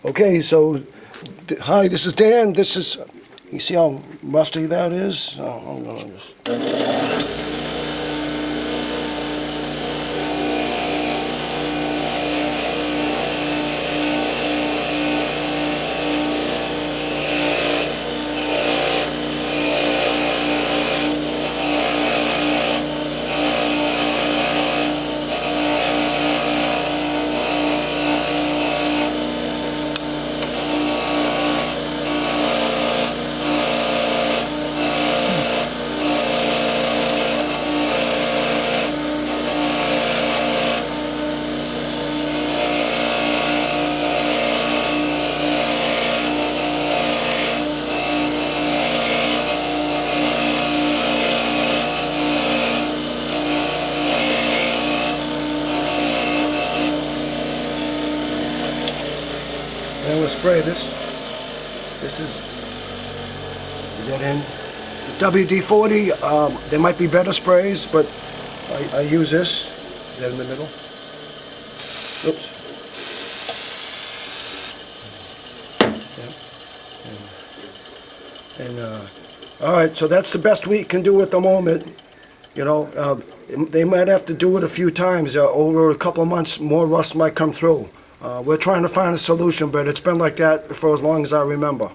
Okay, so, hi, this is Dan. This is, you see how rusty that is? Oh, I'm gonna just... And I'm going to spray this. This is that in? WD-40, there might be better sprays, but I use this. Is that in the middle? Oops. Yeah. And alright, so that's the best we can do at the moment. You know, they might have to do it a few times. Over a couple of months, more rust might come through. We're trying to find a solution, but it's been like that for as long as I remember.